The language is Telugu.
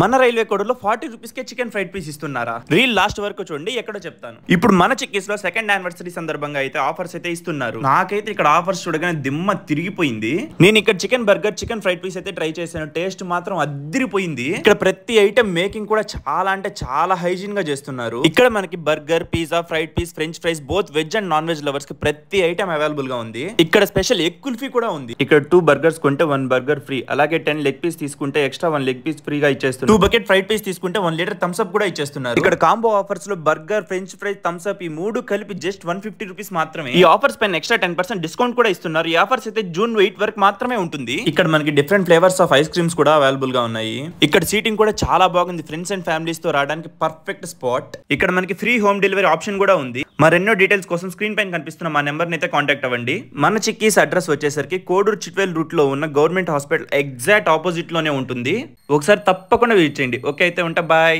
మన రైల్వే కోడలో 40 రూపీస్ కే చికెన్ ఫ్రైడ్ పీస్ ఇస్తున్నారా? రీల్ లాస్ట్ వరకు చూడండి, ఎక్కడో చెప్తాను. ఇప్పుడు మన చిక్కీస్ లో సెకండ్ యానివర్సరీ సందర్భంగా అయితే ఆఫర్స్ అయితే ఇస్తున్నారు. నాకైతే ఇక్కడ ఆఫర్స్ చూడగానే దిమ్మ తిరిగిపోయింది. నేను ఇక్కడ chicken burger, chicken fried piece అయితే ట్రై చేశాను. టేస్ట్ మాత్రం అద్దిరిపోయింది. ఇక్కడ ప్రతి ఐటమ్ మేకింగ్ కూడా చాలా అంటే చాలా హైజీన్ గా చేస్తున్నారు. ఇక్కడ మనకి burger, pizza, fried piece, french fries both veg and non veg lovers కి ప్రతి ఐటమ్ అవైలబుల్ గా ఉంది. ఇక్కడ స్పెషల్ ఎగ్ కుల్ఫీ కూడా ఉంది. ఇక్కడ 2 బర్గర్స్ కొంటే 1 బర్గర్ ఫ్రీ. అలాగే 10 లెగ్ పీస్ తీసుకుంటే ఎక్స్ట్రా 1 లెగ్ పీస్ ఫ్రీగా ఇచ్చేస్తున్నారు. 2 బకెట్ ఫ్రైడ్ పీస్ తీసుకుంటే 1 లీటర్ థమ్స్ అప్ కూడా ఇచ్చేస్తున్నారు. ఇక్కడ కాంబో ఆఫర్స్ లో burger, french fries, Thums Up ఈ 3 కలిపి జస్ట్ 150 రూపీస్ మాత్రమే. ఈ ఆఫర్స్ పైన ఎక్స్ట్రా 10% డిస్కౌంట్ కూడా ఇస్తున్నారు. ఈ ఆఫర్స్ అయితే జూన్ 8 వరకు మాత్రమే ఉంటుంది. ఇక్కడ మనకి different flavours of ice creams కూడా అవైలబుల్ గా ఉన్నాయి. ఇక్కడ సీటింగ్ కూడా చాలా బాగుంది. ఫ్రెండ్స్ అండ్ ఫ్యామిలీస్ తో రావడానికి పర్ఫెక్ట్ స్పాట్. ఇక్కడ మనకి ఫ్రీ హోమ్ డెలివరీ ఆప్షన్ కూడా ఉంది. మరెన్నో డీటెయిల్స్ కోసం స్క్రీన్ పైన కనిపిస్తున్న మా నెంబర్ ని అయితే కాంటాక్ట్ అవ్వండి. మన చిక్కీస్ అడ్రస్ వచ్చేసరికి కోడూరు చిట్వేల్ రూట్ లో ఉన్న గవర్నమెంట్ హాస్పిటల్ ఎగ్జాక్ట్ ఆపోజిట్ లోనే ఉంటుంది. ఒకసారి తప్పకుండా విజిట్ చేయండి. ఓకే అయితే ఉంటా, బాయ్.